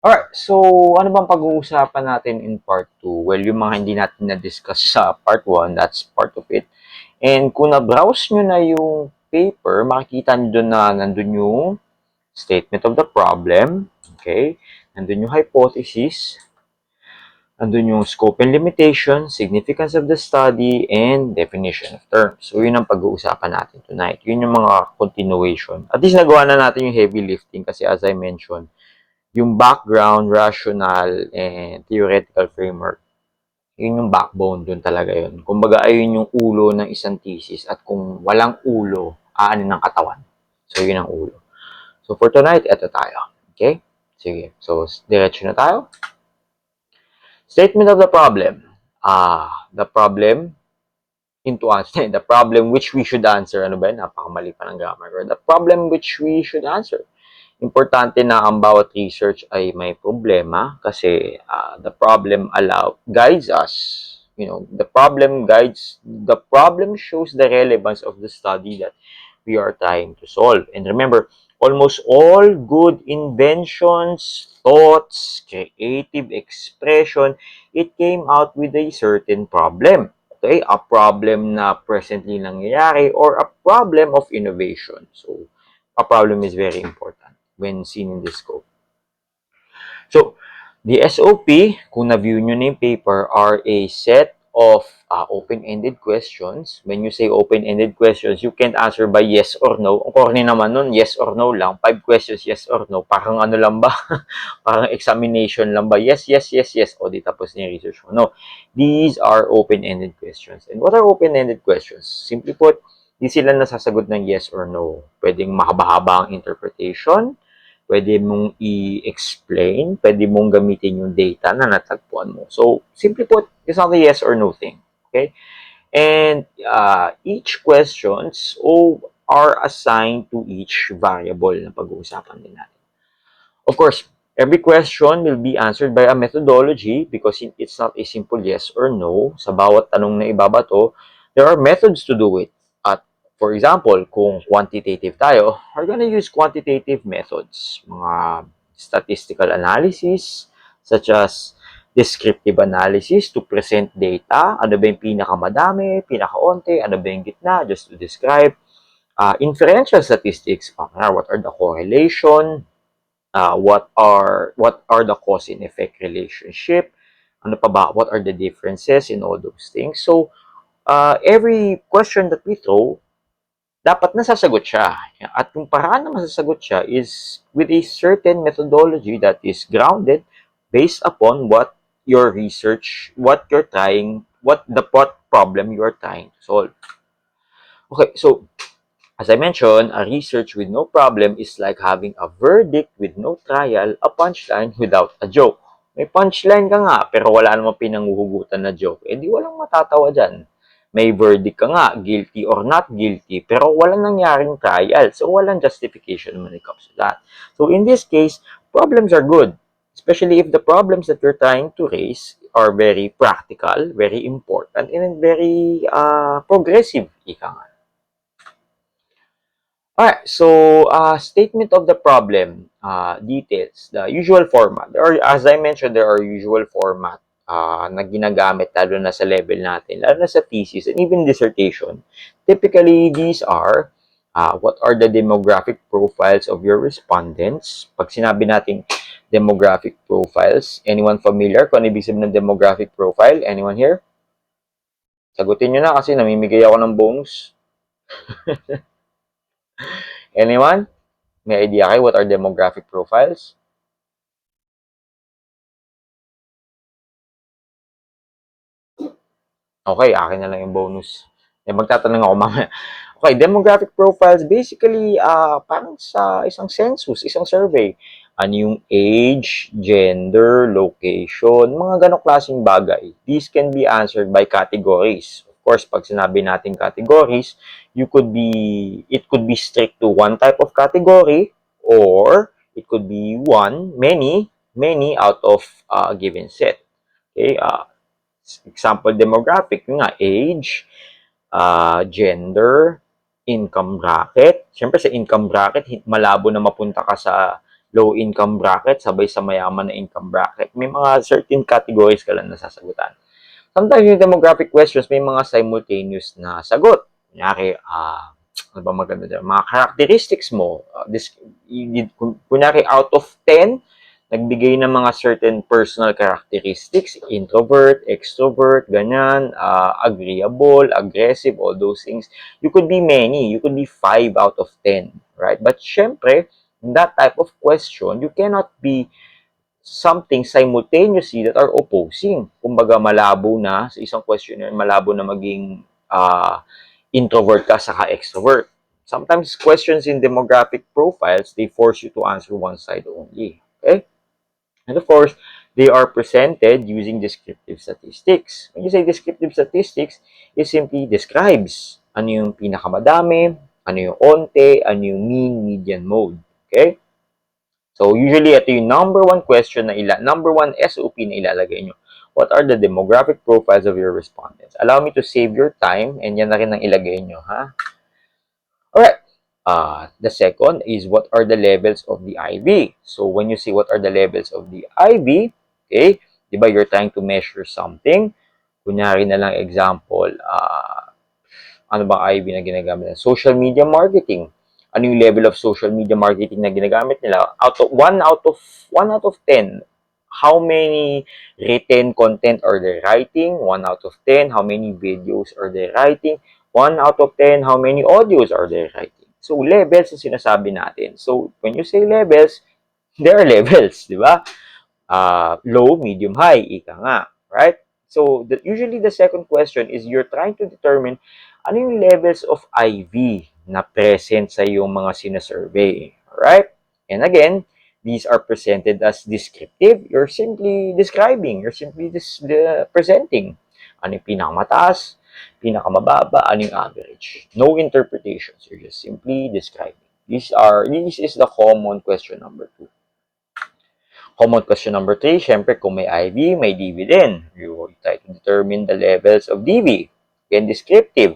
Alright, so ano bang pag-uusapan natin in part 2? Well, yung mga hindi natin na-discuss sa part 1, that's part of it. And kung na-browse nyo na yung paper, makikita nyo doon na nandun yung statement of the problem, okay? Nandun yung hypothesis, nandun yung scope and limitation, significance of the study, and definition of terms. So, yun ang pag-uusapan natin tonight. Yun yung mga continuation. At least nagawa na natin yung heavy lifting kasi as I mentioned, yung background, rational, and theoretical framework, yun yung backbone dun talaga yun. Kumbaga, ayun yung ulo ng isang thesis at kung walang ulo, aanin ng katawan. So, yun ang ulo. So, for tonight, eto tayo. Okay? Sige. So, diretso na tayo. Statement of the problem. The problem into answer. The problem which we should answer. Ano ba yun? Napakamali pa ng grammar. The problem which we should answer. Importante na ang bawat research ay may problema kasi the problem guides us. The problem shows the relevance of the study that we are trying to solve. And remember, almost all good inventions, thoughts, creative expression, it came out with a certain problem. Okay? A problem na presently nangyayari or a problem of innovation. So, a problem is very important when seen in this scope. So, the SOP, kung na-view nyo na yung paper, are a set of open-ended questions. When you say open-ended questions, you can't answer by yes or no. Ang corny naman nun, yes or no lang. 5 questions, yes or no. Parang ano lang ba? Parang examination lang ba? Yes, yes, yes, yes. O, di tapos na yung research mo. No. These are open-ended questions. And what are open-ended questions? Simply put, di sila nasasagot ng yes or no. Pwedeng mahaba-haba ang interpretation, pwede mong i-explain, pwede mong gamitin yung data na natagpuan mo. So, simply put, it's not a yes or no thing. Okay? And each questions are assigned to each variable na pag-uusapan din natin. Of course, every question will be answered by a methodology because it's not a simple yes or no. Sa bawat tanong na ibabato, there are methods to do it. For example, kung quantitative tayo, we're gonna use quantitative methods. Mga statistical analysis, such as descriptive analysis to present data. Ano ba yung pinakamadami, pinakaunti, ano ba yung gitna, just to describe. Inferential statistics, what are the correlation, what are the cause and effect relationship, ano pa ba, what are the differences in all those things. So, every question that we throw, dapat nasasagot siya. At yung paraan na masasagot siya is with a certain methodology that is grounded based upon what your research, what the problem you are trying to solve. Okay, so as I mentioned, a research with no problem is like having a verdict with no trial, a punchline without a joke. May punchline ka nga, pero wala namang pinanghuhugutan na joke. Eh di walang matatawa dyan. May verdict ka nga, guilty or not guilty, pero walang nangyaring trial. So, walang justification when it comes to that. So, in this case, problems are good. Especially if the problems that you're trying to raise are very practical, very important, and very progressive, ika nga. Alright, so statement of the problem, details, the usual format. As I mentioned, there are usual format na ginagamit lalo na sa level natin, lalo na sa thesis and even dissertation. Typically, these are what are the demographic profiles of your respondents. Pag sinabi natin demographic profiles, anyone familiar kung ano ibig sabihin ng demographic profile? Anyone here? Sagutin nyo na kasi namimigay ako ng bonus. Anyone? May idea kayo what are demographic profiles? Okay, akin na lang yung bonus. Magtatanong ako mamaya. Okay, demographic profiles, basically, parang sa isang census, isang survey. Ano yung age, gender, location, mga ganong klaseng bagay. These can be answered by categories. Of course, pag sinabi natin categories, it could be strict to one type of category, or it could be many out of a given set. Okay, example demographic, yung nga, age, gender, income bracket. Siyempre sa income bracket, malabo na mapunta ka sa low income bracket, sabay sa mayaman na income bracket. May mga certain categories ka lang nasasagutan. Sometimes yung demographic questions, may mga simultaneous na sagot. Kunyari, ano ba maganda dyan? Mga characteristics mo. Kunyari, out of 10, nagbigay ng mga certain personal characteristics, introvert, extrovert, ganyan, agreeable, aggressive, all those things. You could be many. You could be 5 out of 10, right? But syempre, in that type of question, you cannot be something simultaneously that are opposing. Kumbaga, malabo na, sa isang questionnaire, malabo na maging introvert ka saka extrovert. Sometimes questions in demographic profiles, they force you to answer one side only. Okay? And of course, they are presented using descriptive statistics. When you say descriptive statistics, it simply describes ano yung pinakamadami, ano yung onte, ano yung mean, median, mode. Okay? So, usually, ito yung number one question na number one SOP na ilalagay nyo. What are the demographic profiles of your respondents? Allow me to save your time and yan na rin ang ilagay nyo, ha? Alright. The second is what are the levels of the IV? So, when you say what are the levels of the IV, okay, di ba you're trying to measure something? Kunyari na lang example, ano bang IV na ginagamit? Social media marketing. Ano yung level of social media marketing na ginagamit nila? Out of 10, how many written content are they writing? 1 out of 10, how many videos are they writing? 1 out of 10, how many audios are they writing? So, levels ang sinasabi natin. So, when you say levels, there are levels, di ba? Low, medium, high, ika nga, right? So, usually the second question is you're trying to determine ano yung levels of IV na present sa yung mga sinasurvey, right? And again, these are presented as descriptive. You're simply describing. You're simply presenting. Ano yung pinakamataas, pinakamababa, ano yung average. No interpretations. You're just simply describing. This is the common question number 2. Common question number 3, syempre kung may IV, may DV din. You try to determine the levels of DV. Again, descriptive.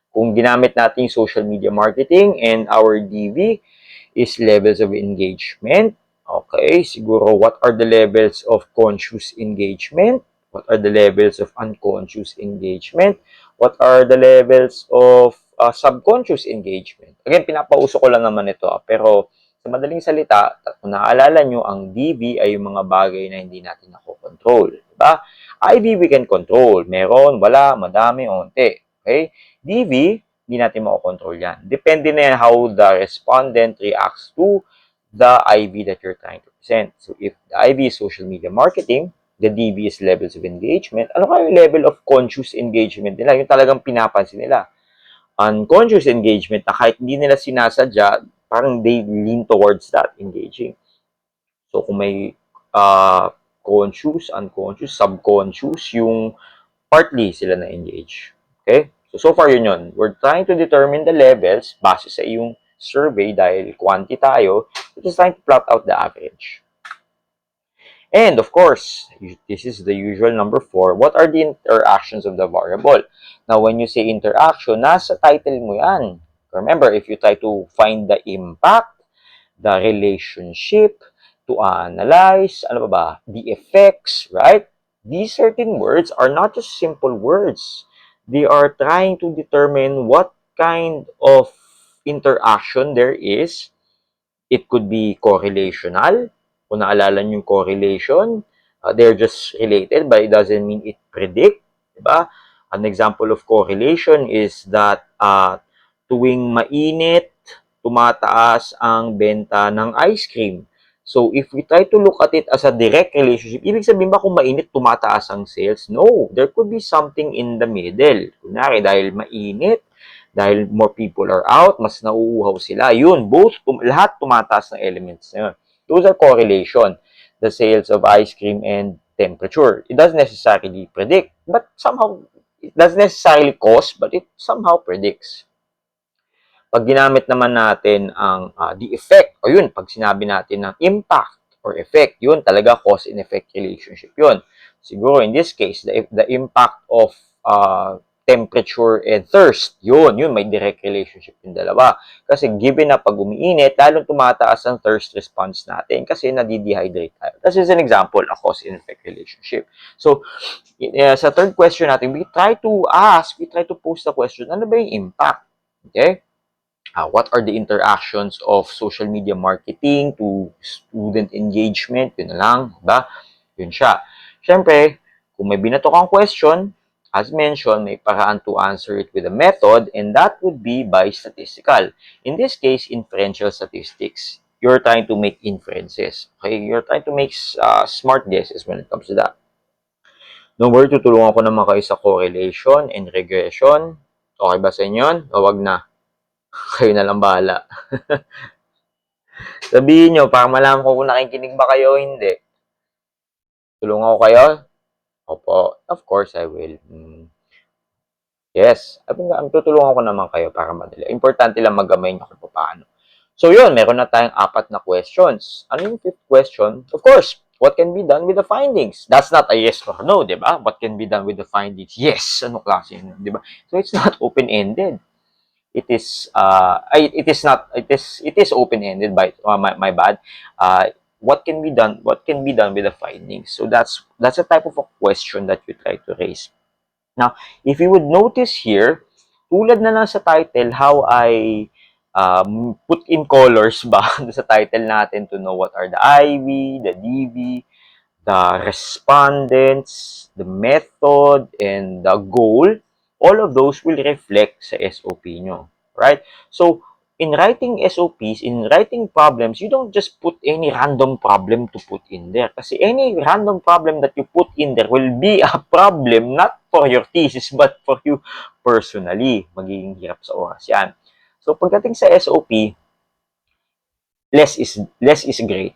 Kung ginamit natin social media marketing and our DV is levels of engagement. Okay, siguro what are the levels of conscious engagement? What are the levels of unconscious engagement? What are the levels of subconscious engagement? Again, pinapauso ko lang naman ito. Pero sa madaling salita, kung naaalala nyo, ang DV ay yung mga bagay na hindi natin nakokontrol. Diba? IV we can control. Meron, wala, madami, onte. Okay? DV, hindi natin makokontrol yan. Depende na yan how the respondent reacts to the IV that you're trying to present. So, if the IV is social media marketing, the DV is levels of engagement, ano kaya yung level of conscious engagement nila? Yung talagang pinapansin nila. Unconscious engagement na kahit hindi nila sinasadya, parang they lean towards that, engaging. So, kung may conscious, unconscious, subconscious, yung partly sila na-engage. Okay? So far yun. We're trying to determine the levels base sa iyong survey dahil quantity tayo. We're just trying to plot out the average. And of course, this is the usual number 4. What are the interactions of the variable? Now, when you say interaction, nasa title mo yan. Remember, if you try to find the impact, the relationship, to analyze, ano ba, the effects, right? These certain words are not just simple words. They are trying to determine what kind of interaction there is. It could be correlational. Kung naalala nyo yung correlation, they're just related, but it doesn't mean it predict. Diba? An example of correlation is that tuwing mainit, tumataas ang benta ng ice cream. So, if we try to look at it as a direct relationship, ibig sabihin ba kung mainit, tumataas ang sales? No. There could be something in the middle. Kunyari, dahil mainit, dahil more people are out, mas nauuhaw sila. Yun, lahat tumataas ng elements na yun. Those are correlation. The sales of ice cream and temperature. It doesn't necessarily predict, but somehow, it doesn't necessarily cause, but it somehow predicts. Pag ginamit naman natin ang the effect, o yun, pag sinabi natin ng impact or effect, yun talaga cause and effect relationship yun. Siguro in this case, the impact of temperature and thirst. Yun, may direct relationship yung dalawa. Kasi given na pag umiinit, lalong tumataas ang thirst response natin kasi nadidehydrate tayo. This is an example, a cause and effect relationship. So, sa third question natin, we try to pose the question, ano ba yung impact? Okay? What are the interactions of social media marketing to student engagement? Yun na lang, diba? Yun siya. Siyempre, kung may binato kang question, as mentioned, may paraan to answer it with a method, and that would be by statistical. In this case, inferential statistics. You're trying to make inferences. Okay? You're trying to make smart guesses when it comes to that. Number 2, tutulungan ko naman kayo sa correlation and regression. Okay ba sa inyo yun? O wag na? Kayo na lang bahala. Sabihin nyo, para malaman ko kung nakikinig ba kayo o hindi. Tulungan ko kayo? Opo, of course I will. Yes, tutulungan ko naman kayo para madali. Importante lang magamay nyo kung paano. So yun, meron na tayong 4 na questions. Ano yung 5th question? Of course, what can be done with the findings? That's not a yes or no, di ba? What can be done with the findings? Yes, ano klase yun, di ba? So it's not open-ended. It is open-ended, by my bad. What can be done with the findings? So that's a type of a question that you try to raise. Now, if you would notice here, tulad na lang sa title, how I put in colors ba sa title natin to know what are the IV, the DV, the respondents, the method, and the goal. All of those will reflect sa SOP nyo, right? So, in writing SOPs, in writing problems, you don't just put any random problem to put in there. Kasi any random problem that you put in there will be a problem not for your thesis, but for you personally. Magiging hirap sa oras yan. So, pagdating sa SOP, less is great.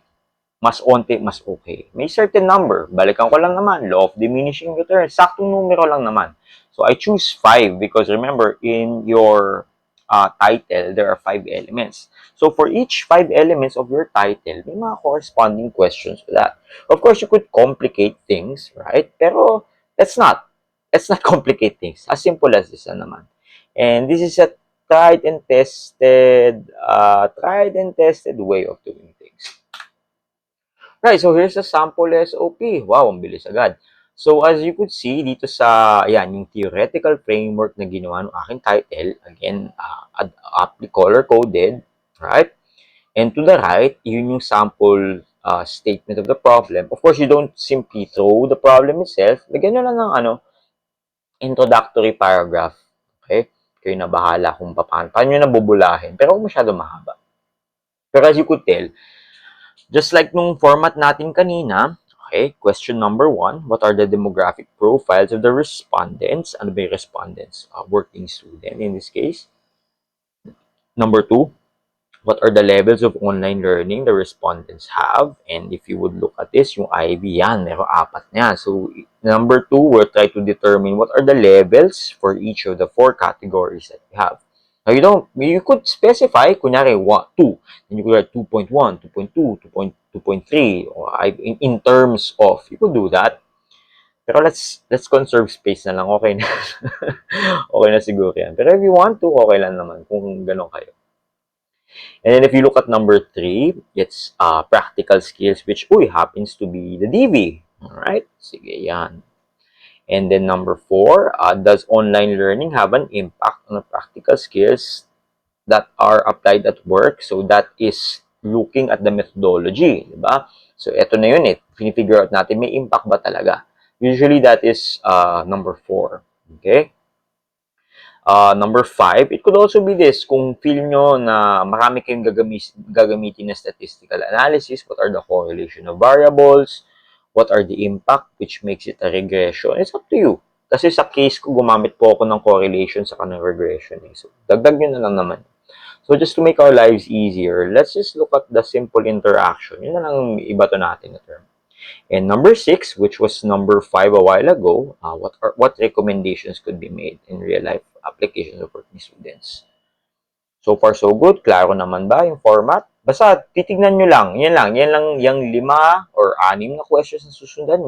Mas onti, mas okay. May certain number. Balikan ko lang naman. Law of diminishing returns. Saktong numero lang naman. So, I choose 5 because remember, in your title, there are 5 elements. So, for each 5 elements of your title, may mga corresponding questions to that. Of course, you could complicate things, right? Pero, let's not complicate things. As simple as this naman. And this is a tried and tested way of doing things. Right, so here's a sample SOP. Wow, ang bilis agad. So, as you could see, dito sa, ayan, yung theoretical framework na ginawa ng aking title, again, aptly color-coded, right? And to the right, yun yung sample statement of the problem. Of course, you don't simply throw the problem itself. Lagyan nyo lang ng, introductory paragraph. Okay? Kayo na bahala kung paano nyo nabubulahin. Pero huwag masyado mahaba. Pero as you could tell, just like nung format natin kanina, okay, question number 1, what are the demographic profiles of the respondents? Ano ba yung respondents? Working student in this case. Number 2, what are the levels of online learning the respondents have? And if you would look at this, yung IB yan, meron 4 niya. So, number 2, we'll try to determine what are the levels for each of the 4 categories that we have. Now, you could specify, kunyari, 2, then you could write 2.1, 2.2, 2.3, or in terms of, you could do that. Pero let's conserve space na lang, okay na. Okay na siguro yan. Pero if you want to, okay lang naman, kung gano'n kayo. And then if you look at number 3, it's practical skills, which, happens to be the DV. Alright? Sige, yan. And then number 4, does online learning have an impact on the practical skills that are applied at work? So that is looking at the methodology, diba? So eto na yun Pinifigure out natin, may impact ba talaga? Usually that is number 4. Okay? Number 5, it could also be this. Kung feel nyo na marami kayong gagamitin na statistical analysis, what are the correlation of variables? What are the impact which makes it a regression? It's up to you. Kasi sa case ko, gumamit po ako ng correlation sa kanang regression. So, dagdag nyo na lang naman. So, just to make our lives easier, let's just look at the simple interaction. Yun na lang iba to natin na term. And number 6, which was number 5 a while ago, what recommendations could be made in real-life applications of working students? So far, so good. Klaro naman ba yung format? Basta, titignan nyo lang. Yan lang. Yung 5 or 6 na questions na sundan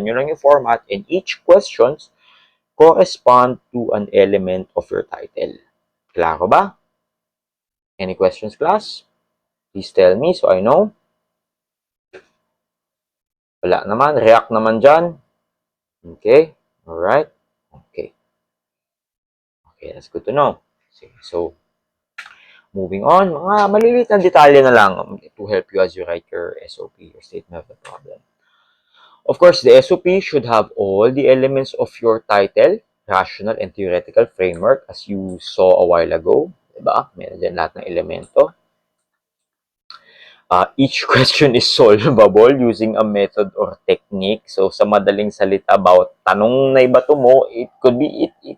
nyo lang yung format. And each questions correspond to an element of your title. Klaro ba? Any questions, class? Please tell me so I know. Wala naman. React naman dyan. Okay. Alright. Okay. Okay, that's good to know. So, moving on, mga maliliit na detalye na lang to help you as you write your SOP, your statement of the problem. Of course, the SOP should have all the elements of your title, rational and theoretical framework as you saw a while ago. Diba? Meron dyan lahat ng elemento. Each question is solvable using a method or technique. So, sa madaling salita about tanong na ibato mo, it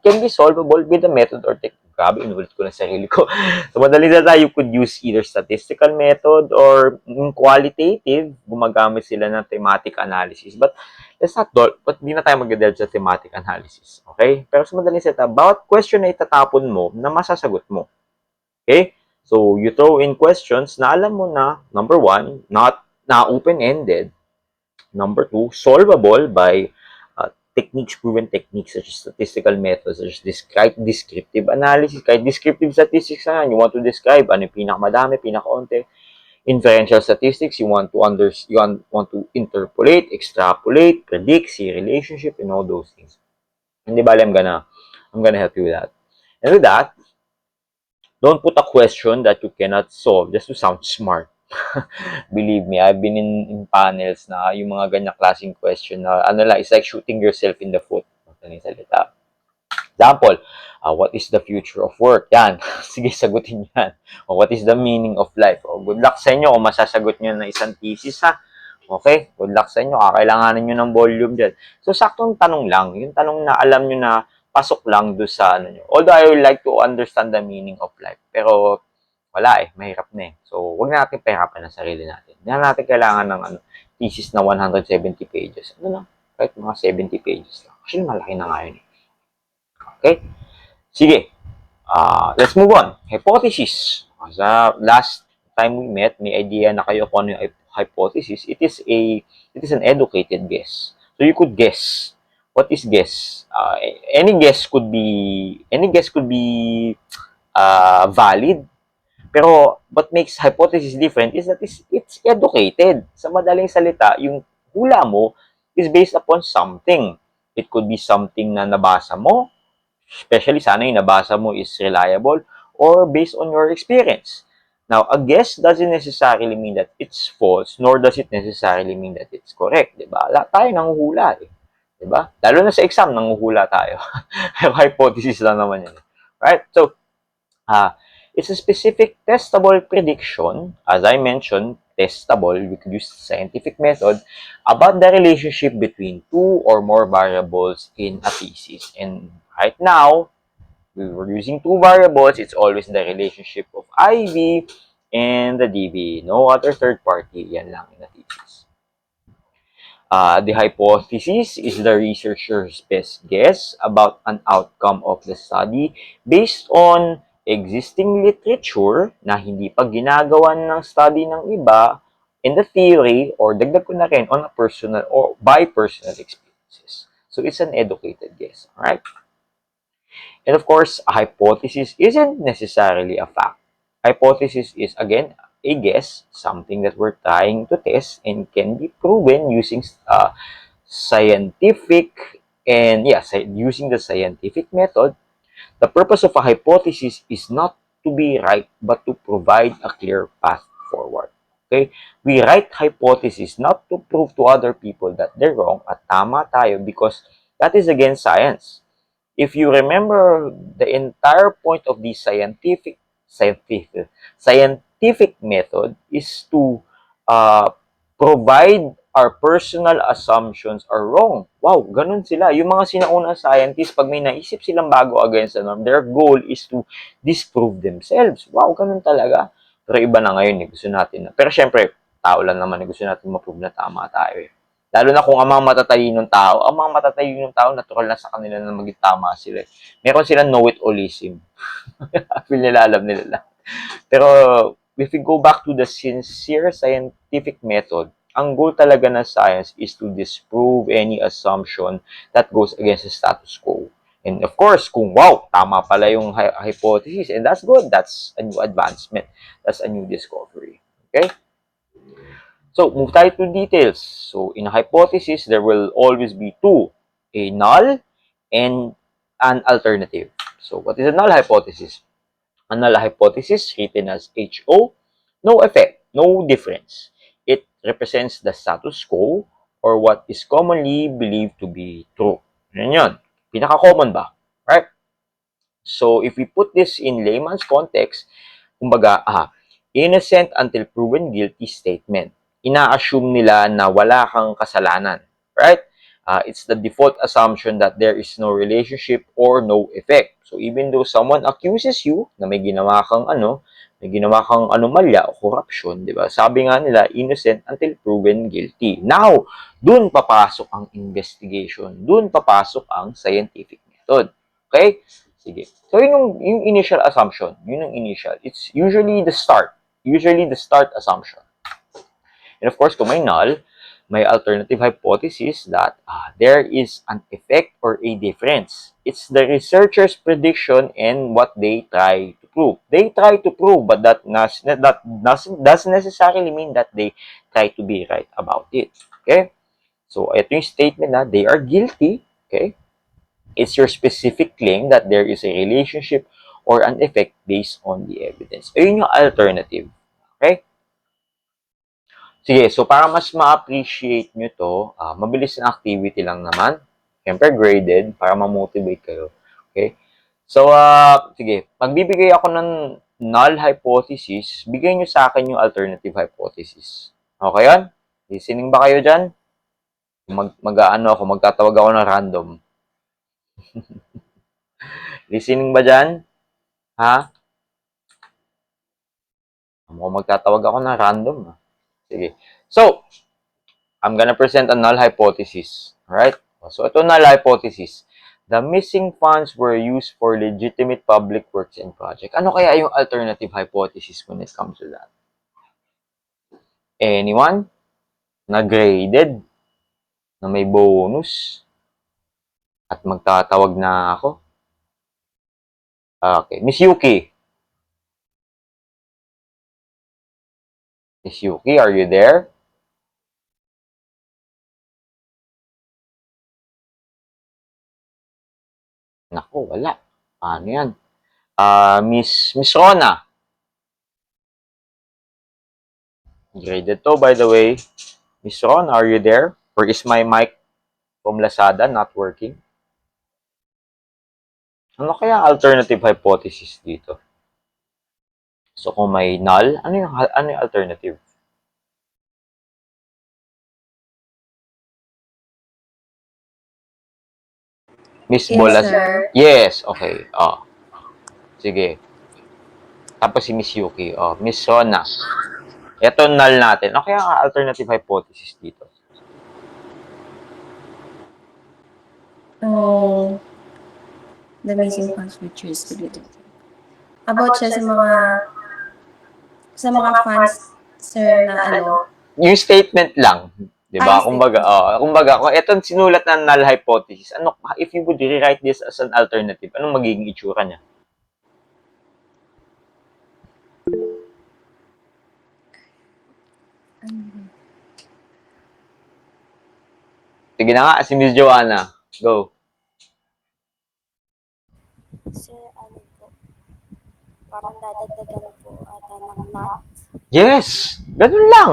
can be solvable with a method or technique. Grabe, inulit ko na sarili ko. So, madaling salita, you could use either statistical method or qualitative. Gumagamit sila ng thematic analysis. But, di na tayo mag-delve sa thematic analysis. Okay? Pero sa madaling salita, about question na itatapon mo na masasagot mo. Okay? So, you throw in questions na alam mo na, number one, not na open-ended. Number two, solvable by techniques, proven techniques such as statistical methods, such as descriptive analysis. Kahit descriptive statistics na you want to describe ano yung pinakamadami, pinakaunti. Inferential statistics, you want to interpolate, extrapolate, predict, see relationship, and all those things. Hindi ba, I'm gonna help you with that. And with that, don't put a question that you cannot solve just to sound smart. Believe me, I've been in panels na yung mga ganyang klaseng question na it's like shooting yourself in the foot. Example, what is the future of work? Yan. Sige, sagutin yan. O what is the meaning of life? O good luck sa inyo kung masasagot nyo na isang thesis, ha? Okay? Good luck sa inyo. Kakailanganin nyo ng volume dyan. So, saktong tanong lang. Yung tanong na alam nyo na pasok lang do sa ano nyo. Although I would like to understand the meaning of life. Pero, wala mahirap na So, huwag na natin pahirapan ang sarili natin. Hindi na natin kailangan ng thesis na 170 pages. Kahit mga 70 pages lang. Actually, malaki na nga yun. Okay? Sige. Let's move on. Hypothesis. Sa last time we met, may idea na kayo kung ano yung hypothesis. It is an educated guess. So, you could guess. What is guess? Any guess could be valid. Pero what makes hypothesis different is that it's educated. Sa madaling salita, yung hula mo is based upon something. It could be something na nabasa mo, especially sana yung nabasa mo is reliable, or based on your experience. Now, a guess doesn't necessarily mean that it's false, nor does it necessarily mean that it's correct. Diba? Tayo nanguhula Diba? Lalo na sa exam, nanguhula tayo. Hypothesis lang naman yun. Right? So, it's a specific testable prediction, as I mentioned, testable, we could use scientific method, about the relationship between two or more variables in a thesis. And right now, we were using two variables, it's always the relationship of IV and the DV. No other third party, yan lang in a thesis. The hypothesis is the researcher's best guess about an outcome of the study based on existing literature na hindi pa ginagawan ng study ng iba in the theory or dagdag ko na rin on a personal or by personal experiences. So it's an educated guess, alright? And of course, a hypothesis isn't necessarily a fact. Hypothesis is, again, a guess, something that we're trying to test and can be proven using scientific and, using the scientific method. The purpose of a hypothesis is not to be right, but to provide a clear path forward. Okay? We write hypothesis not to prove to other people that they're wrong at tama tayo because that is against science. If you remember, the entire point of the scientific method is to provide our personal assumptions are wrong. Wow, ganun sila. Yung mga sinaunang scientists, pag may naisip silang bago against the norm, their goal is to disprove themselves. Wow, ganun talaga. Pero iba na ngayon, gusto natin. Pero syempre, tao lang naman, gusto natin ma-prove na tama tayo Lalo na kung ang mga matatalinong tao, natural na sa kanila na maging tama sila. Meron silang know-it-allism. Feel nila, alam nila. Pero, if we go back to the sincere scientific method, ang goal talaga ng science is to disprove any assumption that goes against the status quo. And of course, kung wow, tama pala yung hypothesis, and that's good, that's a new advancement, that's a new discovery. Okay? So, move tayo to details. So, in a hypothesis, there will always be two, a null and an alternative. So, what is a null hypothesis? A null hypothesis, written as HO, no effect, no difference. It represents the status quo or what is commonly believed to be true. Yan yun. Pinaka-common ba? Right? So, if we put this in layman's context, kumbaga, innocent until proven guilty statement. Ina-assume nila na wala kang kasalanan. Right? It's the default assumption that there is no relationship or no effect. So, even though someone accuses you na may ginawa kang anomalya o corruption, di ba? Sabi nga nila, innocent until proven guilty. Now, dun papasok ang investigation. Dun papasok ang scientific method. Okay? Sige. So, yung initial assumption, yun yung initial. It's usually the start. Usually the start assumption. And of course, kung may null, may alternative hypothesis that there is an effect or a difference. It's the researcher's prediction and what they try to prove. They try to prove, but that doesn't necessarily mean that they try to be right about it. Okay? So, ito yung statement na they are guilty. Okay? It's your specific claim that there is a relationship or an effect based on the evidence. Ayun yung alternative. Okay? Sige, so para mas ma-appreciate nyo to, mabilis na activity lang naman. Siyempre, graded para ma-motivate kayo. Okay? So, sige, magbibigay ako ng null hypothesis, bigay nyo sa akin yung alternative hypothesis. Okay yan? Listening ba kayo dyan? Magtatawag ako ng random. Listening ba dyan? Ha? Magtatawag ako ng random. Sige. So, I'm gonna present a null hypothesis. Alright? So, ito null hypothesis. The missing funds were used for legitimate public works and projects. Ano kaya yung alternative hypothesis when it comes to that? Anyone? Na graded? Na may bonus? At magtatawag na ako? Okay. Miss Yuki. Miss Yuki, are you there? Naku, wala. Paano yan? Miss Rona. Graded to, by the way. Miss Rona, are you there? Or is my mic from Lazada not working? Ano kaya alternative hypothesis dito? So, kung may null, ano yung alternative? Miss Yes, Bolas? sir. Yes, okay. Sige. Tapos si Miss Yuki. Miss Sona. Ito null natin. Ano kaya ang alternative hypothesis dito? The missing funds were traced to the about siya sa mga funds, sir, na ano. Yung statement lang. Di ba? Ay, Kumbaga, kung itong sinulat na null hypothesis, if you would rewrite this as an alternative, anong magiging itsura niya? Sige na nga, si Miss Joanna. Go. Sir, ano po, parang dadagdagan po ata ng not. Yes! Ganun lang.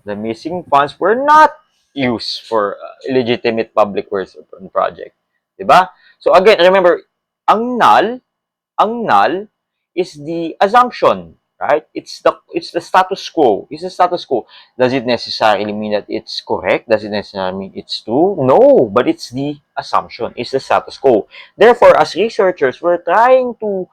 The missing funds were not used for legitimate public works project. Diba? So again, remember, ang null is the assumption, right? It's the status quo. It's the status quo. Does it necessarily mean that it's correct? Does it necessarily mean it's true? No, but it's the assumption. It's the status quo. Therefore, as researchers, we're trying to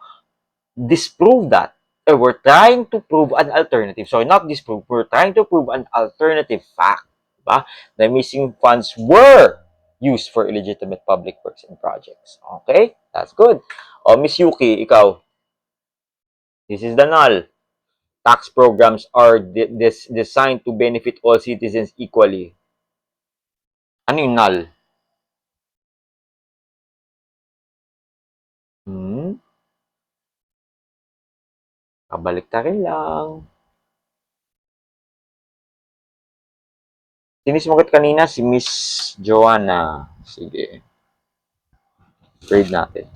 disprove that. We're trying to prove an alternative. So, not disprove, we're trying to prove an alternative fact. Diba? The missing funds were used for illegitimate public works and projects. Okay? That's good. Miss Yuki, ikaw. This is the null. Tax programs are designed to benefit all citizens equally. Ano yung null? Pabalik ta rin lang. Sino sumagot kanina? Si Miss Joanna. Sige. Grade natin.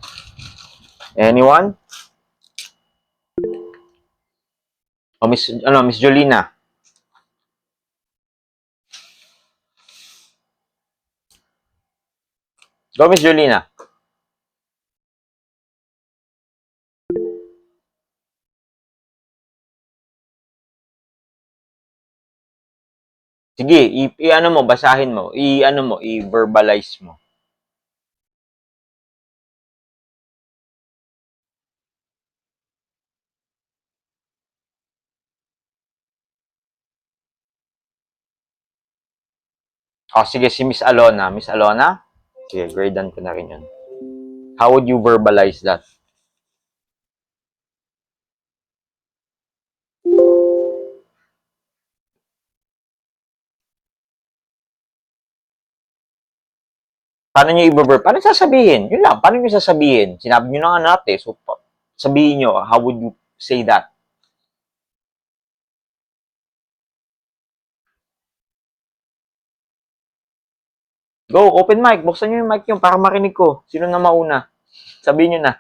Anyone? O Miss Jolina. Go, Miss Jolina. Sige, i-ano mo, basahin mo. I-ano mo, i-verbalize mo. O, sige, si Miss Alona. Miss Alona? Sige, gradean ko na rin yun. How would you verbalize that? Paano nyo i-verb? Paano sasabihin? Yun lang, paano nyo sasabihin? Sinabi nyo na nga natin. So, sabihin nyo, how would you say that? Go, open mic. Buksan nyo yung mic nyo para marinig ko. Sino na mauna? Sabihin nyo na.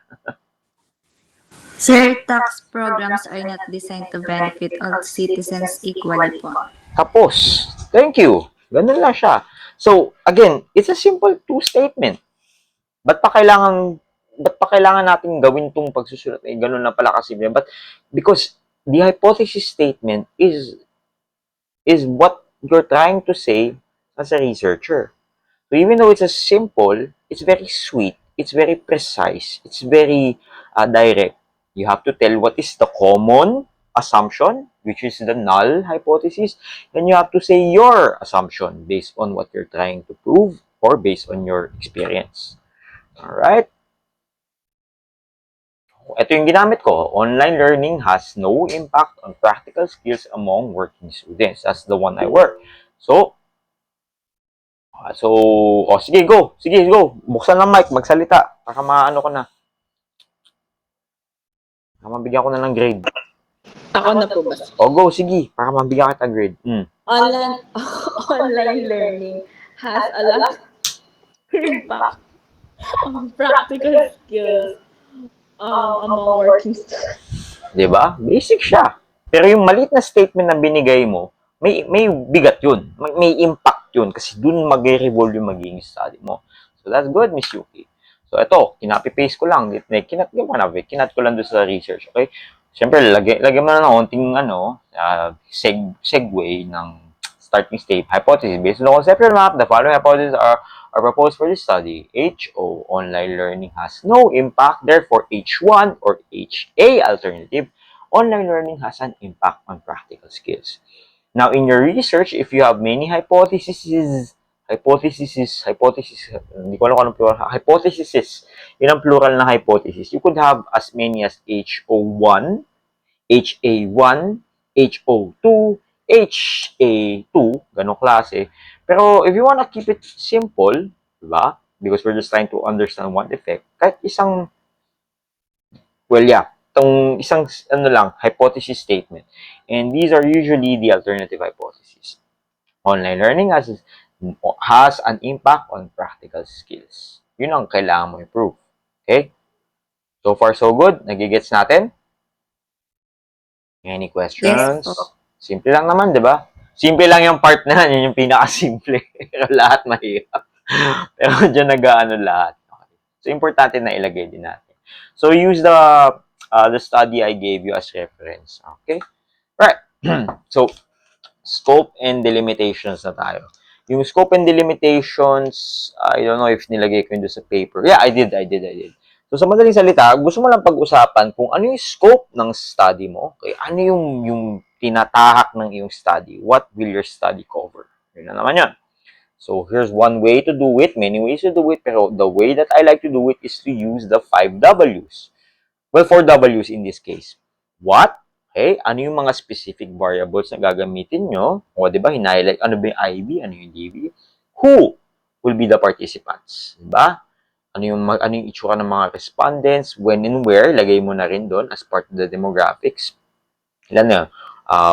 Sir, tax programs are not designed to benefit all citizens equally po. Tapos. Thank you. Ganun lang siya. So, again, it's a simple two-statement. Ba't pa kailangan natin gawin tong pagsusulat? Ganun na pala kasimple. But because the hypothesis statement is what you're trying to say as a researcher. So even though it's a simple, it's very sweet, it's very precise, it's very direct. You have to tell what is the common assumption, which is the null hypothesis, and you have to say your assumption based on what you're trying to prove or based on your experience. Alright? Ito yung ginamit ko. Online learning has no impact on practical skills among working students. That's the one I work. So, sige, go. Sige, go. Buksan ng mic, magsalita. Para maano ko na. Para mabigyan ko na ng grade. Ako na po ba? Go, sige. Para mabigyan kita grade. Online learning has a lot of impact on practical skills among working students. Diba? Basic siya. Pero yung maliit na statement na binigay mo, may bigat yun. May impact yun. Kasi dun mag-revolve yung magiging study mo. So, that's good, Miss Yuki. So, ito, kinopy-paste ko lang. Kinat ko lang doon sa research. Okay? Siyempre, lagyan mo na ng konting segue ng starting state hypothesis. Based on the conceptual map, the following hypotheses are proposed for this study. HO, online learning has no impact. Therefore, H1 or HA alternative, online learning has an impact on practical skills. Now, in your research, if you have many hypotheses, hindi ko alam kung anong plural, hypotheses, yun ang plural na hypothesis. You could have as many as HO1, HA1, HO2, HA2, ganong klase. Pero if you wanna keep it simple, diba? Because we're just trying to understand one effect, kahit isang, itong isang hypothesis statement. And these are usually the alternative hypotheses. Online learning has an impact on practical skills. Yun ang kailangan mo improve. Okay? So far, so good. Nagigets natin? Any questions? Yes po. Simple lang naman, di ba? Simple lang yung part na yun yung pinaka-simple. Pero lahat mahirap. Pero dyan nag-ano lahat. Okay. So, importante na ilagay din natin. So, use the study I gave you as reference. Okay? Right. So, scope and delimitations na tayo. Yung scope and delimitations, I don't know if nilagay ko yun sa paper. Yeah, I did. So, sa madaling salita, gusto mo lang pag-usapan kung ano yung scope ng study mo. Okay? Ano yung tinatahak ng iyong study? What will your study cover? Yun na naman yun. So, here's one way to do it. Many ways to do it. Pero the way that I like to do it is to use the 5 W's. Well, 4 W's in this case. What? Okay, ano yung mga specific variables na gagamitin nyo? O, di ba, hinighlight, ano ba yung IB, ano yung DB? Who will be the participants? Di ba? Ano yung itsura ng mga respondents, when and where, lagay mo na rin doon as part of the demographics. Ilan na?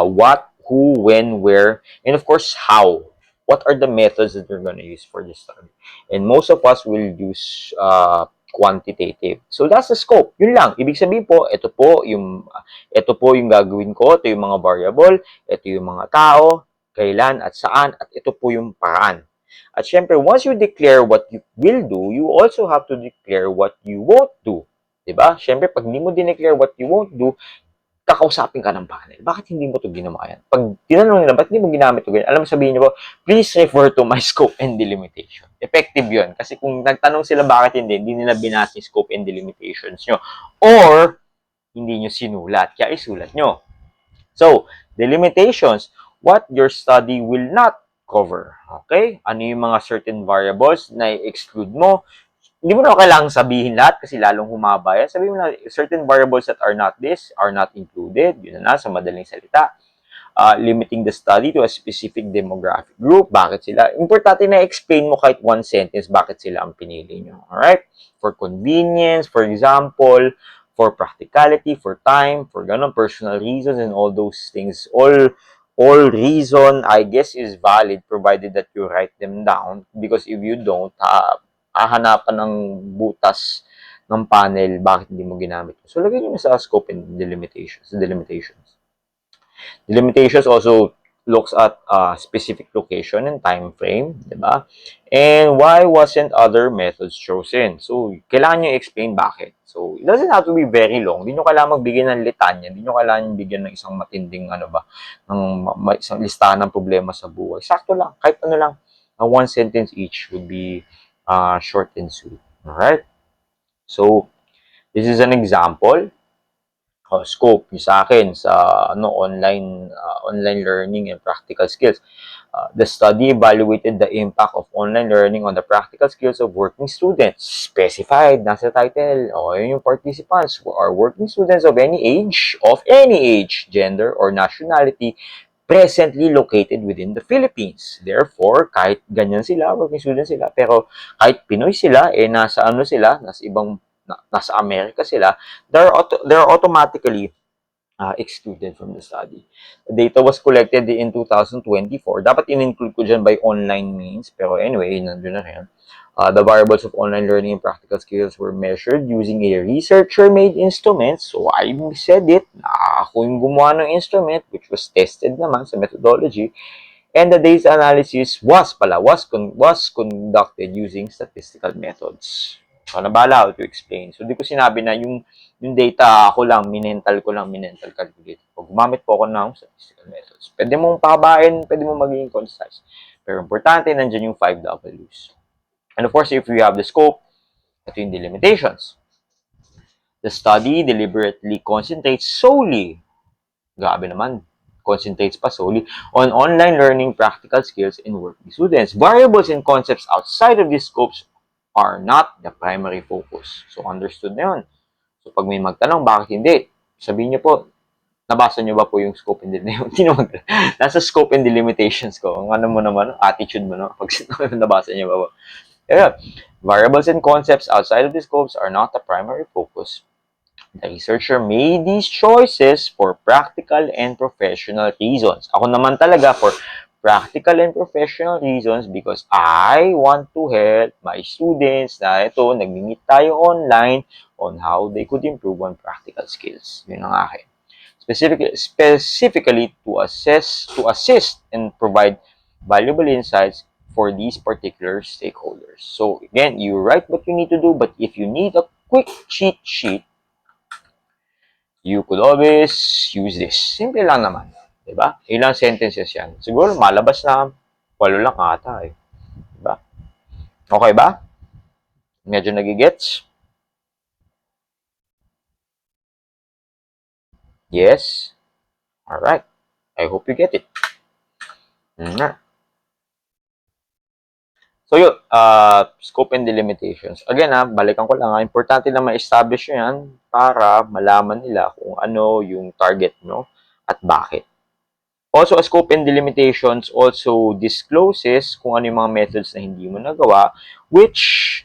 What, who, when, where, and of course, how. What are the methods that we're going to use for this study? And most of us will use quantitative. So that's the scope. Yun lang. Ibig sabihin po, ito po yung gagawin ko, ito yung mga variable, ito yung mga tao, kailan at saan, at ito po yung paraan. At syempre, once you declare what you will do, you also have to declare what you won't do. Diba? Syempre, pag hindi mo dineclare what you won't do, kakausapin ka ng panel. Bakit hindi mo ito ginawa yan? Pag tinanong nila, bakit hindi mo ginamit ito? Alam mo, sabihin niyo po, please refer to my scope and delimitation. Effective yun. Kasi kung nagtanong sila bakit hindi nila binasa yung scope and delimitations nyo. Or, hindi nyo sinulat. Kaya isulat nyo. So, delimitations, what your study will not cover. Okay? Ano yung mga certain variables na i-exclude mo? Hindi mo na kailangang sabihin lahat kasi lalong humaba yan. Sabihin mo na, certain variables that are not this, are not included. Yun na sa madaling salita. Limiting the study to a specific demographic group. Bakit sila? Importante na explain mo kahit one sentence bakit sila ang pinili nyo. Alright? For convenience, for example, for practicality, for time, for ganun, personal reasons, and all those things. All reason, I guess, is valid provided that you write them down. Because if you don't, hahanapan ng butas ng panel bakit hindi mo ginamit. So, lagay nyo na sa scope and delimitations. Delimitations also looks at specific location and time frame, di ba? And why wasn't other methods chosen? So, kailangan nyo explain bakit. So, it doesn't have to be very long. Hindi nyo kailangan magbigay ng litanya. Hindi nyo kailangan bigyan ng isang matinding, isang listahan ng problema sa buhay. Sakto lang. Kahit ano lang. One sentence each would be short and sweet. Alright? So, this is an example. Scope yung sa akin sa online learning and practical skills. The study evaluated the impact of online learning on the practical skills of working students. Specified, nasa title. Yun yung participants are working students of any age, gender, or nationality presently located within the Philippines. Therefore, kahit ganyan sila, working students sila, pero kahit Pinoy sila, nasa nasa Amerika sila, they're automatically excluded from the study. The data was collected in 2024. Dapat in-include ko dyan by online means, pero anyway, nandun na rin. The variables of online learning and practical skills were measured using a researcher-made instrument. So, I said it, ako yung gumawa ng instrument, which was tested naman sa methodology. And the data analysis was conducted using statistical methods. So, nabala how to explain. So, di ko sinabi na yung data ako lang, minental calculator. Pag gumamit po ako ng statistical methods, pwede mong pabain, pwede mong maging concise. Pero importante, nandiyan yung 5 W's. And of course, if we have the scope, ito yung delimitations. The study deliberately concentrates solely, grabe naman, concentrates pa solely on online learning practical skills in working students. Variables and concepts outside of these scopes are not the primary focus. So, understood na yun. So, pag may magtanong, bakit hindi? Sabihin niyo po, nabasa niyo ba po yung scope and delimitations? Nasa scope and delimitations ko. Ang ano mo naman, attitude mo, no? Pag nabasa niyo ba po? Yeah. Variables and concepts outside of the scopes are not the primary focus. The researcher made these choices for practical and professional reasons. Ako naman talaga for practical and professional reasons because I want to help my students na ito, nag-meet tayo online on how they could improve on practical skills. Yun ang akin. Specifically to assist and provide valuable insights for these particular stakeholders. So again, you write what you need to do, but if you need a quick cheat sheet, you could always use this. Simple lang naman. Diba? Ilang sentences yan. Siguro malabas na 8 lang ata eh. Diba? Okay ba? Medyo nagigets? Yes? Alright. I hope you get it. So yun, scope and delimitations. Again balikan ko lang importante na ma-establish nyo yan para malaman nila kung ano yung target no at bakit. Also, a scope and delimitations also discloses kung ano yung mga methods na hindi mo nagawa, which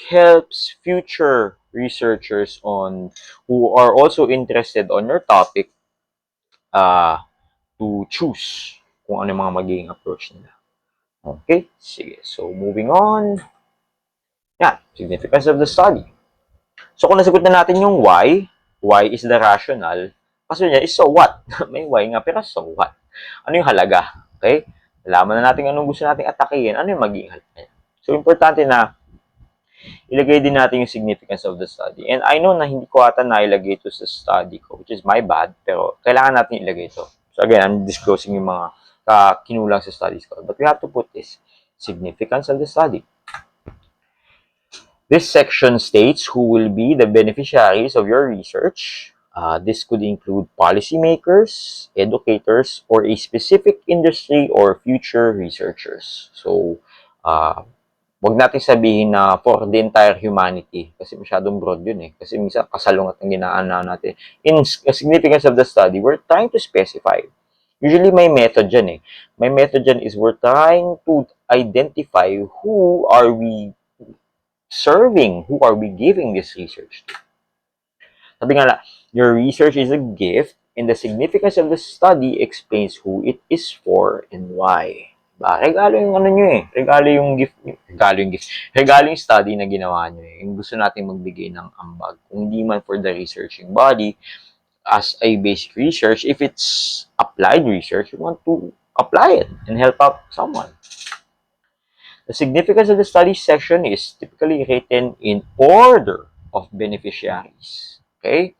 helps future researchers on who are also interested on your topic to choose kung ano yung mga magiging approach nila. Okay? Sige. So, moving on. Yan. Significance of the study. So, kung nasagot na natin yung why is the rational, kaso niya is so what? May why nga, pero so what? Ano yung halaga? Okay? Nalaman na natin anong gusto nating atakihin, ano yung magiging halaga niya. So, importante na ilagay din natin yung significance of the study. And I know na hindi ko ata nailagay ito sa study ko, which is my bad, pero kailangan natin ilagay ito. So, again, I'm disclosing yung mga kinulang sa studies ko. But we have to put this significance of the study. This section states who will be the beneficiaries of your research. This could include policymakers, educators, or a specific industry or future researchers. So, wag natin sabihin na for the entire humanity kasi masyadong broad yun eh. Kasi minsan kasalungat ang ginaan natin. In significance of the study, we're trying to specify. Usually may method dyan eh. My method dyan is we're trying to identify who are we serving, who are we giving this research to. Sabi nga your research is a gift and the significance of the study explains who it is for and why. Diba? Regalo yung ano nyo eh. Regalo yung study na ginawa nyo eh. Yung gusto natin magbigay ng ambag. Kung hindi man for the researching body, as a basic research, if it's applied research, you want to apply it and help out someone. The significance of the study section is typically written in order of beneficiaries. Okay?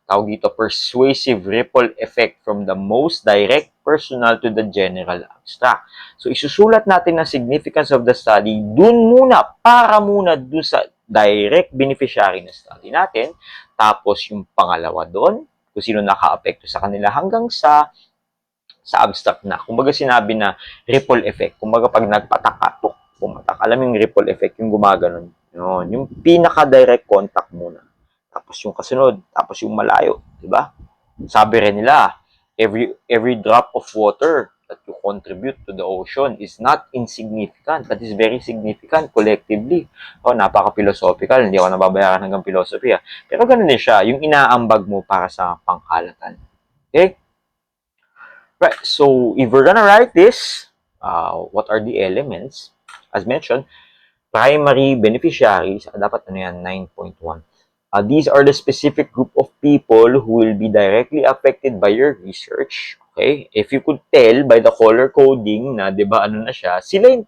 Tawag dito, persuasive ripple effect from the most direct personal to the general abstract. So, isusulat natin ang significance of the study dun muna, para muna dun sa direct beneficiary na study natin. Tapos, yung pangalawa dun, kung sino naka-apekto sa kanila hanggang sa abstract na. Kumbaga sinabi na ripple effect. Kumbaga pag nagpatak, pumatak. Alam yung ripple effect, yung gumaganon. Yun, yung pinaka-direct contact muna. Tapos yung kasunod, tapos yung malayo, di ba? Sabi rin nila, every drop of water that you contribute to the ocean is not insignificant, but is very significant collectively. Napaka-philosophical, hindi ako nababayaran hanggang philosophy. Pero ganun din siya, yung inaambag mo para sa pangkalatan. Okay? Right, so if we're gonna write this, what are the elements? As mentioned, primary beneficiaries, dapat ano yan, 9.1. These are the specific group of people who will be directly affected by your research. Okay? If you could tell by the color coding na, di ba, ano na siya, sila yung,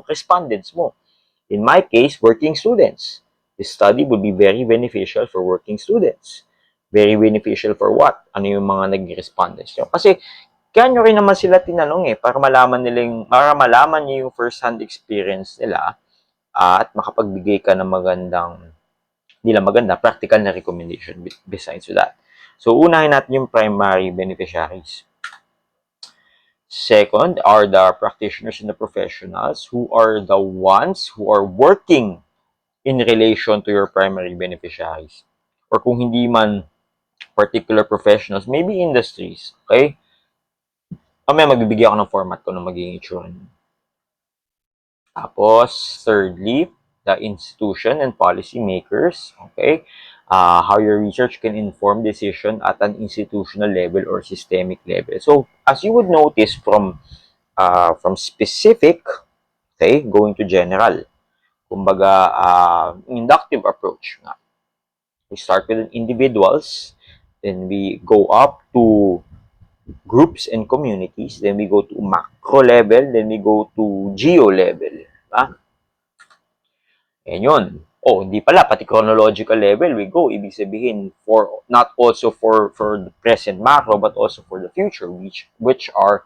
respondents mo. In my case, working students. This study would be very beneficial for working students. Very beneficial for what? Ano yung mga nag-respondents nyo? Kasi, kaya nyo rin naman sila tinanong eh, para malaman nyo yung first-hand experience nila at makapagbigay ka ng practical na recommendation besides that. So, unahin natin yung primary beneficiaries. Second are the practitioners and the professionals who are the ones who are working in relation to your primary beneficiaries. Or kung hindi man particular professionals, maybe industries. Okay? Mamaya magbibigay ako ng format ko na magiging itsura niyo. Tapos, thirdly, the institution and policy makers. Okay? How your research can inform decision at an institutional level or systemic level. So, as you would notice from specific, okay, going to general. Kumbaga, inductive approach. We start with individuals, then we go up to groups and communities, then we go to macro level, then we go to geo level. Yan yun. Hindi pala, pati chronological level, we go. Ibig sabihin, not also for the present macro, but also for the future, which are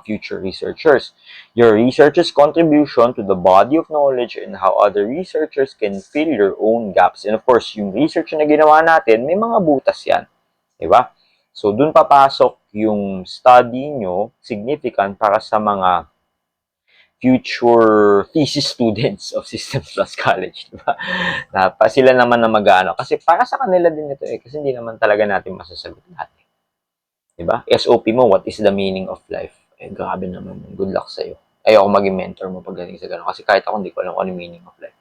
future researchers. Your researcher's contribution to the body of knowledge and how other researchers can fill their own gaps. And of course, yung research na ginawa natin, may mga butas yan. Diba? So, dun papasok yung study nyo, significant para sa mga future thesis students of Systems Plus College, diba? Sila naman na mag-ano. Kasi para sa kanila din ito eh. Kasi hindi naman talaga natin masasagot lahat. Diba? SOP mo, what is the meaning of life? Grabe naman. Good luck sa'yo. Ayoko maging mentor mo pagdating sa gano'n. Kasi kahit ako, hindi ko alam kung ano meaning of life.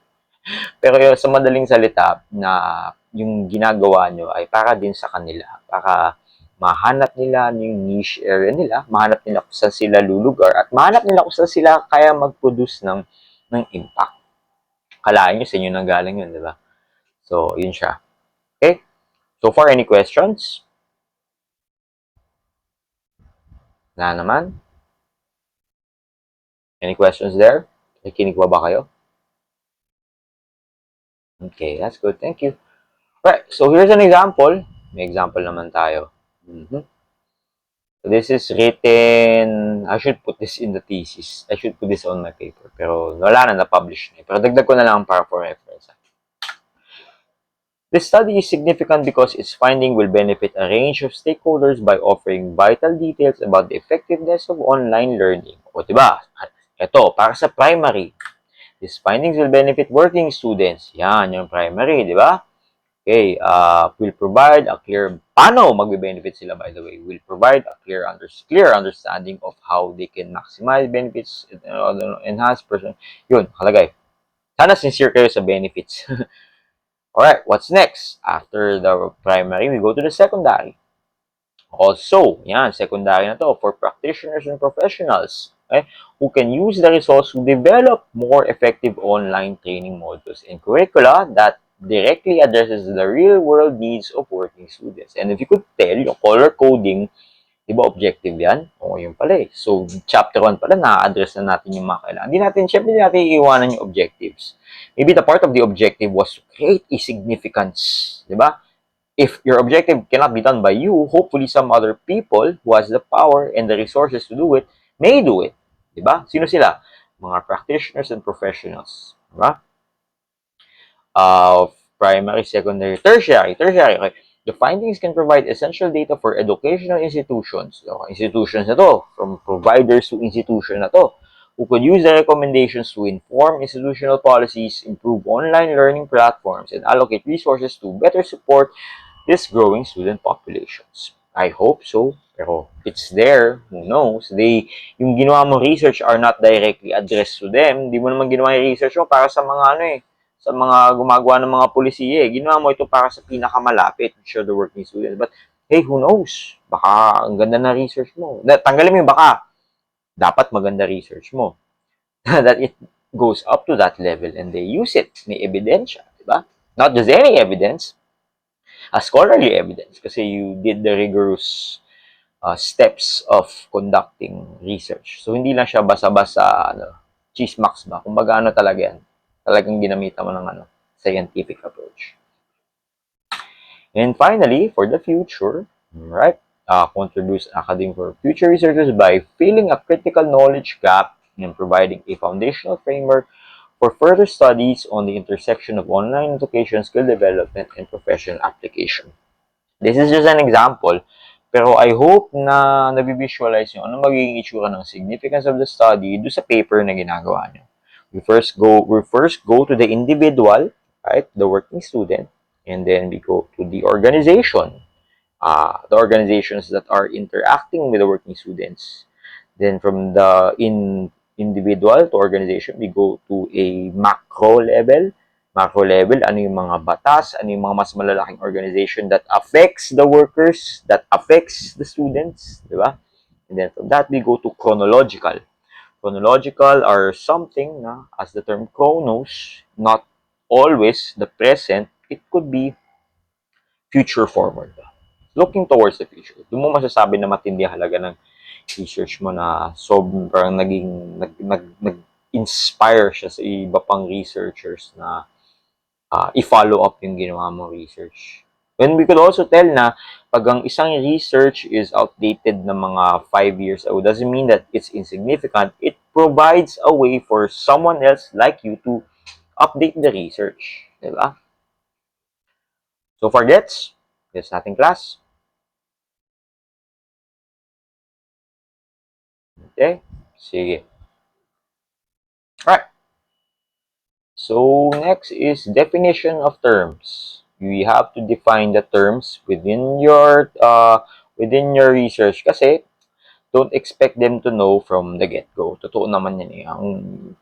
Pero yung sa madaling salita na yung ginagawa nyo ay para din sa kanila, para mahanap nila yung niche area nila, mahanap nila kung saan sila lulugar, at mahanap nila kung saan sila kaya mag-produce ng impact. Kalahin nyo sa inyo nang galing yun, di ba? So, yun siya. Okay? So far, any questions? Wala naman? Any questions there? Nakikinig pa ba kayo? Okay, that's good. Thank you. Right, so here's an example. May example naman tayo. So this is written, I should put this in the thesis. I should put this on my paper. Pero wala na, na-publish na. Pero dagdag ko na lang para for reference. This study is significant because its finding will benefit a range of stakeholders by offering vital details about the effectiveness of online learning. O diba? Ito, para sa primary. These findings will benefit working students. Yan, yung primary, di ba? Okay, will provide a clear, paano magbe-benefit sila, by the way? Will provide a clear understanding of how they can maximize benefits, enhance person. Yun, kalagay. Sana sincere kayo sa benefits. Alright, what's next? After the primary, we go to the secondary. Also, yan, secondary na to for practitioners and professionals, okay, who can use the results to develop more effective online training modules and curricula that directly addresses the real-world needs of working students. And if you could tell, yung color coding, di ba objective yan? Oo, yun pala eh. So, chapter 1 pala, na-address na natin yung mga kailangan. Syempre, hindi natin iiwanan yung objectives. Maybe the part of the objective was to create a significance, di ba? If your objective cannot be done by you, hopefully some other people who has the power and the resources to do it may do it. Di ba? Sino sila? Mga practitioners and professionals. Di ba? Primary, secondary, tertiary. Okay. The findings can provide essential data for educational institutions. So, institutions na to, from providers to institution na to, who could use the recommendations to inform institutional policies, improve online learning platforms, and allocate resources to better support this growing student populations. I hope so, pero it's there, who knows? Yung ginawa mo research are not directly addressed to them. Hindi mo naman ginawa yung research mo para sa mga sa mga gumagawa ng mga polisiye. Ginawa mo ito para sa pinakamalapit, sure, the working students. But, hey, who knows? Baka ang ganda na research mo. Tanggalin mo yung baka. Dapat maganda research mo. That it goes up to that level and they use it. May ebidensya, diba? Not just any evidence, a scholarly evidence kasi you did the rigorous steps of conducting research. So, hindi lang siya basa-basa, chismax ba? Kumbaga, talaga yan. Talagang ginamitan mo ng scientific approach. And finally, for the future, right, contributes academic for future researchers by filling a critical knowledge gap and providing a foundational framework for further studies on the intersection of online education, skill development, and professional application. This is just an example, pero I hope na nabivisualize nyo ano magiging itsura ng significance of the study do sa paper na ginagawa nyo. We first go to the individual, right, the working student, and then we go to the organization, the organizations that are interacting with the working students. Then from the individual to organization, we go to a macro level. Macro level, ano yung mga batas, ano yung mga mas malalaking organization that affects the workers, that affects the students, di ba? And then from that, we go to chronological. Chronological are something na, as the term chronos, not always the present, it could be future forward. Looking towards the future. Doon mo masasabi na matindi halaga ng research mo na sobrang nag-inspire siya sa iba pang researchers na i-follow up yung ginawa mo research. And we could also tell na pag ang isang research is outdated na mga 5 years ago, doesn't mean that it's insignificant. It provides a way for someone else like you to update the research. Diba? So far, gets? Gets natin class? Okay? Sige. Alright. So, next is definition of terms. You have to define the terms within your research kasi don't expect them to know from the get-go. Totoo naman yan eh.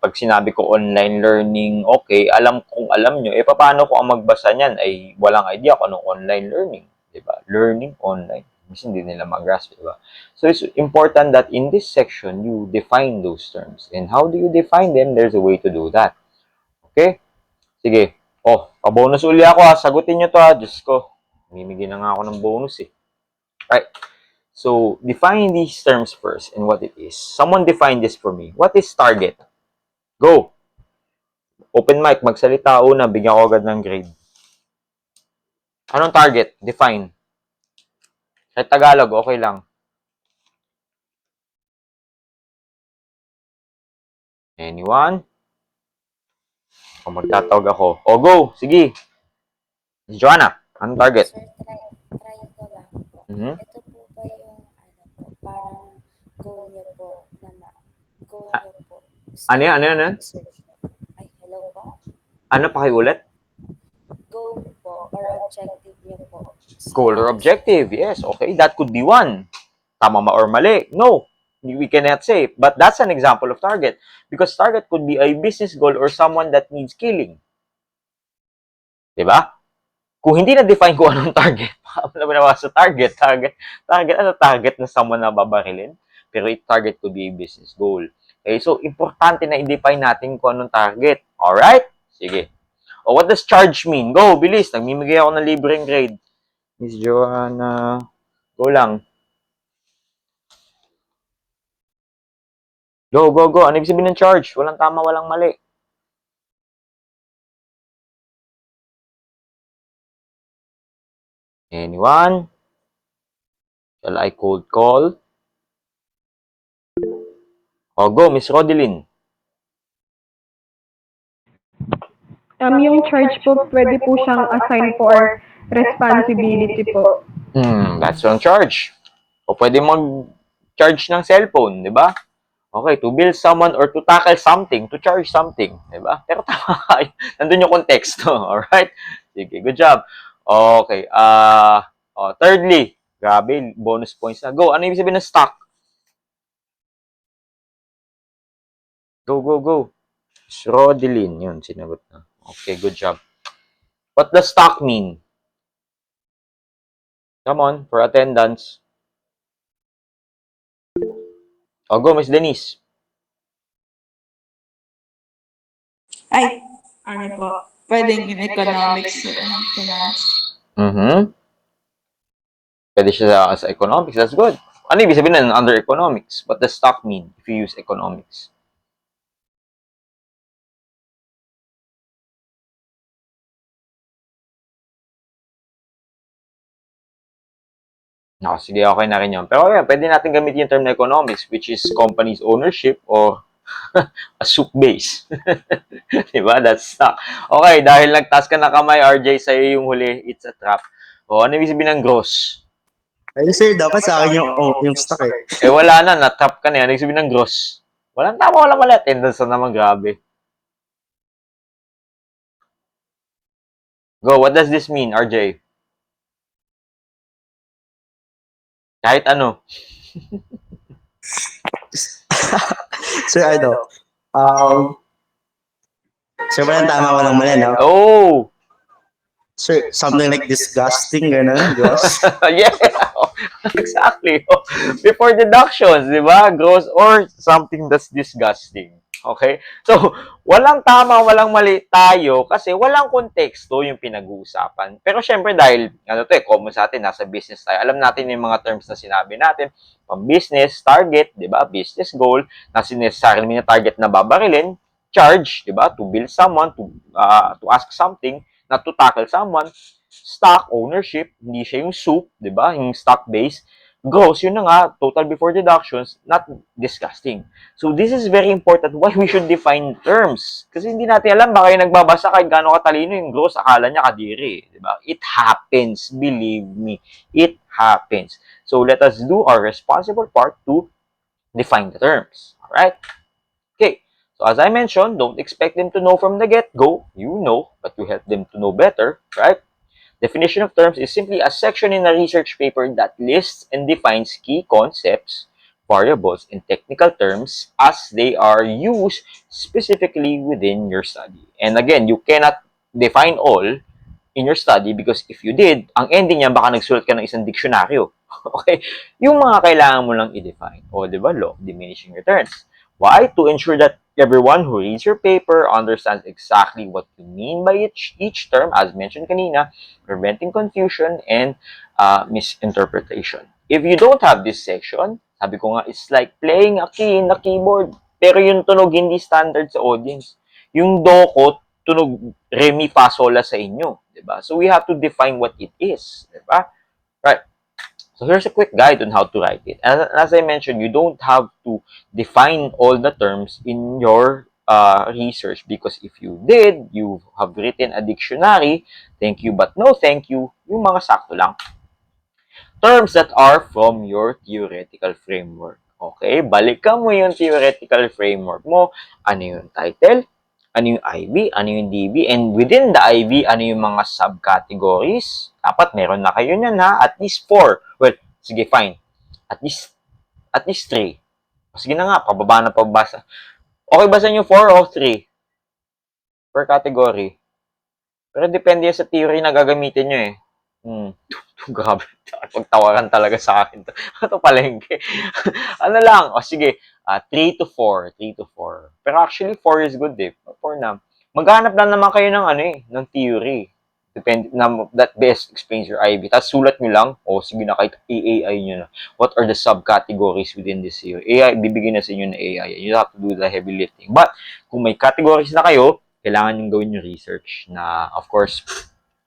Pag sinabi ko online learning, okay, alam kung alam nyo, paano ko ang magbasa niyan ay walang idea kung anong online learning. Diba? Learning online. Kasi hindi nila mag-grasp, diba? So, it's important that in this section, you define those terms. And how do you define them? There's a way to do that. Okay? Sige. Pa-bonus uli ako ha. Sagutin nyo to ha. Diyos ko. Mimigyan na nga ako ng bonus eh. Right. So, define these terms first and what it is. Someone define this for me. What is target? Go! Open mic, magsalita una, bigyan ko agad ng grade. Anong target? Define. Sa Tagalog, okay lang. Anyone? O magtatawag ako. Go! Sige! Joanna, anong target? Sir, try ko lang po. Mhm. Ito po ba yung, parang goal niyo po Ano yan? Ano yan? Ay, hello po? Ano pakiulit? Goal po or objective niyo po. Goal or objective? Yes, okay. That could be one. Tama ma or mali? No. We cannot say. But that's an example of target. Because target could be a business goal or someone that needs killing. Diba? Kung hindi na-define ko anong target, sa target, ano target na someone na babarilin? Pero target could be a business goal. Okay, so importante na i-define natin kung anong target. Alright? Sige. What does charge mean? Go, bilis. Nagmimigay ako ng libreng grade. Miss Joanna, go lang. Go, go, go. Ano ibig sabihin ng charge? Walang tama, walang mali. Anyone? Shall I cold call? Go, Miss Rodeline. Yung charge po, pwede po siyang assign for responsibility po. That's on charge. O pwede mag-charge ng cellphone, di ba? Okay, to bill someone or to tackle something, to charge something, di ba? Pero tama ka. Nandun yung konteksto, alright? Sige, good job. Okay, thirdly, grabe, bonus points na. Go, ano ibig sabihin ng stock? Go, go, go. Rodeline, yun, sinagot na. Okay, good job. What does stock mean? Come on, for attendance. Go, Miss Denise. Ay, ano po? Pwedeng in economics or finance. Pwede siya sa economics. That's good. Ano ibig sabihin under economics? What does stock mean if you use economics? Sige, okay na rin yun. Pero pwede natin gamitin yung term na economics, which is company's ownership or a soup base. Diba? That's stock. Okay, dahil nagtaas ka na kamay, RJ, sa'yo yung huli, it's a trap. Ano ibig sabihin ng gross? Ay, sir, dapat sa akin yung stock eh. Wala na, na-trap ka na yan. Ano ibig sabihin ng gross? Walang tama, walang mali. Attendance na naman, grabe. Go, what does this mean, RJ? Kahit ano. Sir, sir, walang tama, walang mali, no? Oh! Sir, something like disgusting, gano'n, gross. Yeah, exactly. Before deductions, di ba? Gross or something that's disgusting. Okay? So, walang tama, walang mali tayo kasi walang konteksto yung pinag-uusapan. Pero syempre dahil, common sa atin, nasa business tayo. Alam natin yung mga terms na sinabi natin. Pang business, target, di ba? Business goal, na necessarily na target na babarilin. Charge, di ba? To bill someone, to ask something, not to tackle someone. Stock, ownership, hindi siya yung soup, di ba? Yung stock base. Gross, yun na nga, total before deductions, not disgusting. So, this is very important why we should define terms. Kasi hindi natin alam, baka yung nagbabasa kahit gaano katalino yung gross, akala niya kadiri. Diba? It happens, believe me. It happens. So, let us do our responsible part to define the terms. Alright? Okay. So, as I mentioned, don't expect them to know from the get-go. You know, but you help them to know better. Right? Definition of terms is simply a section in a research paper that lists and defines key concepts, variables and technical terms as they are used specifically within your study. And again, you cannot define all in your study because if you did, ang ending niya baka nagsulat ka ng isang diksyonaryo. Okay? Yung mga kailangan mo lang i-define. O, di ba? Law of diminishing returns. Why? To ensure that everyone who reads your paper understands exactly what you mean by each term, as mentioned kanina, preventing confusion and misinterpretation. If you don't have this section, sabi ko nga, it's like playing a key in a keyboard. Pero yung tunog hindi standard sa audience. Yung do ko, tunog re, mi, fa, sol, la sa inyo. Diba? So we have to define what it is. Diba? Right. So here's a quick guide on how to write it. And as I mentioned, you don't have to define all the terms in your research because if you did, you have written a dictionary, thank you but no thank you, yung mga sakto lang. Terms that are from your theoretical framework. Okay, balikan mo yung theoretical framework mo. Ano yung title? Ano yung IB? Ano yung DB? And within the IB, ano yung mga subcategories? Dapat meron na kayo niyan ha. At least 4. Well, sige, fine. At least 3. Sige na nga, pababa na pabasa. Okay ba sa inyo 4 o 3? Per category. Pero depende sa theory na gagamitin nyo eh. Grabe. Pagtawaran talaga sa akin. Ito palengke. Ano lang? O sige, 3 to 4. 3 to 4. Pero actually, 4 is good eh. 4 na. Maghanap lang naman kayo ng ano eh, ng theory. Depende na that best explains your IB. Tapos sulat nyo lang, o sige na kahit AAI nyo na. What are the subcategories within this theory? AI, bibigyan na sa inyo na AI. You have to do the heavy lifting. But, kung may categories na kayo, kailangan nyo gawin yung research na, of course,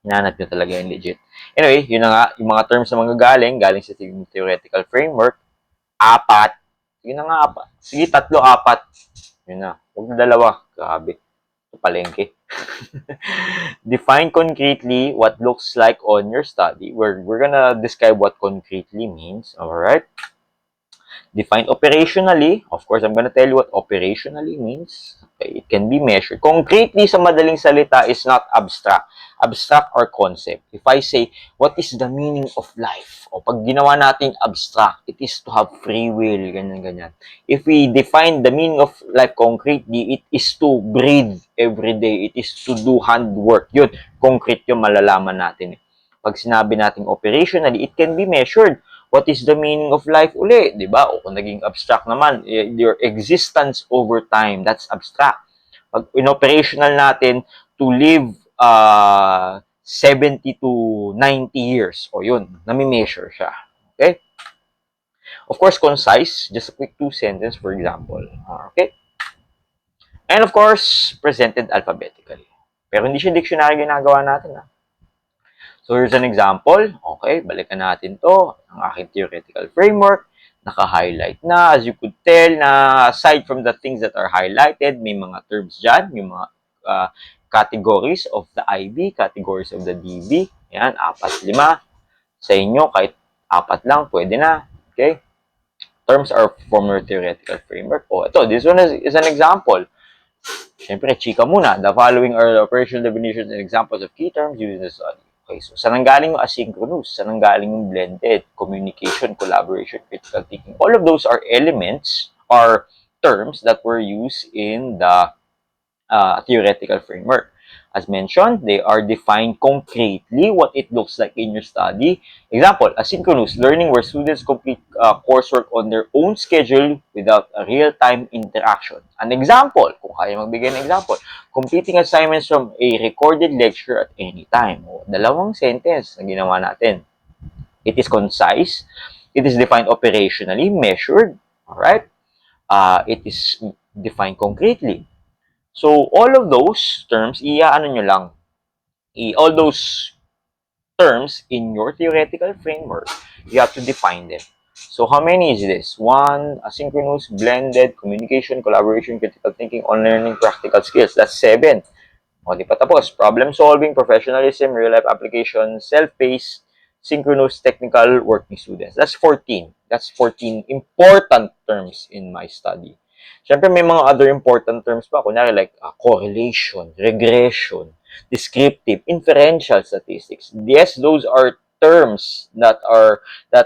hinanap nyo talaga yung legit. Anyway, yun na nga, yung mga terms na manggagaling, galing sa theoretical framework, 4. Yun na nga, 4. Sige, 3, 4. Yun na. Huwag na 2. Grabe. Ito palengke. Define concretely what looks like on your study. We're gonna describe what concretely means. Alright? Define operationally. Of course, I'm gonna tell you what operationally means. Okay, it can be measured. Concretely, sa madaling salita, is not abstract. Abstract or concept. If I say, what is the meaning of life? O pag ginawa natin abstract, it is to have free will, ganyan-ganyan. If we define the meaning of life concretely, it is to breathe every day. It is to do handwork. Yun, concrete yung malalaman natin. Pag sinabi natin operationally, it can be measured. What is the meaning of life uli? Diba? O kung naging abstract naman, your existence over time, that's abstract. Pag in-operational natin, to live 70 to 90 years. O yun, nami-measure siya. Okay? Of course, concise. Just a quick 2 sentence, for example. Okay? And of course, presented alphabetically. Pero hindi siya dictionary ginagawa natin. So, here's an example. Okay, balikan natin to. Ang aking theoretical framework. Naka-highlight na. As you could tell na aside from the things that are highlighted, may mga terms dyan. Yung mga categories of the IB, categories of the DB. Yan, 4, 5. Sa inyo, kahit 4 lang, pwede na. Okay? Terms are from your theoretical framework. Oh, ito, this one is an example. Siyempre, chika muna. The following are the operational definitions and examples of key terms used in the study. Okay, so saan ang galing yung asynchronous? Saan ang galing yung blended? Communication, collaboration, critical thinking. All of those are elements or terms that were used in the theoretical framework. As mentioned, they are defined concretely what it looks like in your study. Example, asynchronous learning where students complete coursework on their own schedule without a real-time interaction. An example, kung kaya magbigay ng example, completing assignments from a recorded lecture at any time. O, 2 sentence na ginawa natin. It is concise. It is defined operationally, measured. Alright? It is defined concretely. So, all of those terms, all those terms in your theoretical framework, you have to define them. So, how many is this? 1, asynchronous, blended, communication, collaboration, critical thinking, on learning, practical skills. That's 7. O, di pa tapos. Problem solving, professionalism, real-life application, self-paced, synchronous, technical, working students. That's 14. That's 14 important terms in my study. Siyempre, may mga other important terms pa. Kunyari, like correlation, regression, descriptive, inferential statistics. Yes, those are terms that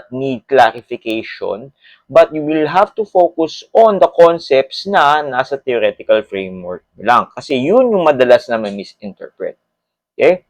need clarification, but you will have to focus on the concepts na nasa theoretical framework lang. Kasi yun yung madalas na misinterpret. Okay?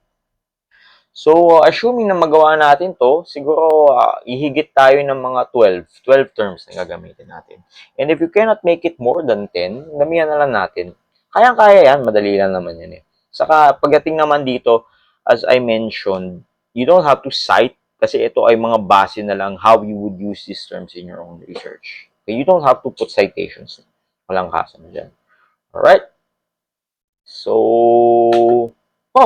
So, assuming na magawa natin to, siguro ihigit tayo ng mga 12 terms na gagamitin natin. And if you cannot make it more than 10, damihan na lang natin. Kayang-kaya yan, madali lang naman yan eh. Saka pagdating naman dito, as I mentioned, you don't have to cite kasi ito ay mga base na lang how you would use these terms in your own research. Okay, you don't have to put citations. Walang kasama dyan. Alright? So,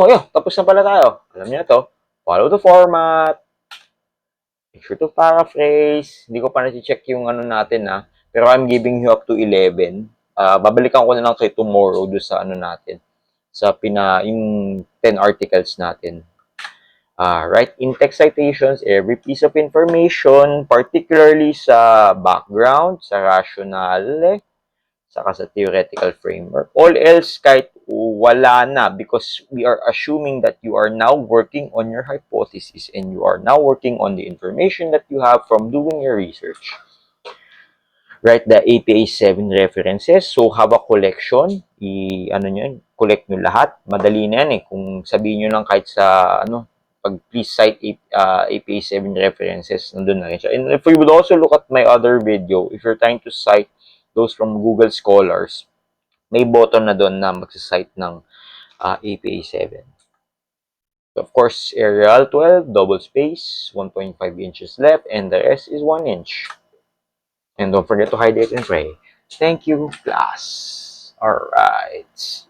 yeah, tapos na pala tayo. Alam niyo na to. Follow the format. Make sure to paraphrase. Hindi ko pa na-check yung ano natin pero I'm giving you up to 11. Babalikan ko na lang kayo tomorrow do sa ano natin. Sa yung 10 articles natin. Write in-text citations, every piece of information, particularly sa background, sa rationale, saka sa theoretical framework. All else, kahit wala na, because we are assuming that you are now working on your hypothesis and you are now working on the information that you have from doing your research. Write the APA 7 references. So, have a collection. Collect nyo lahat. Madali na yan eh. Kung sabihin nyo lang kahit sa, pag please cite APA 7 references, nandun na rin siya. And if you would also look at my other video, if you're trying to cite those from Google Scholars, may button na doon na magsasite ng APA 7. Of course, Arial 12, double space, 1.5 inches left, and the rest is 1 inch. And don't forget to hydrate and pray. Thank you, class. Alright.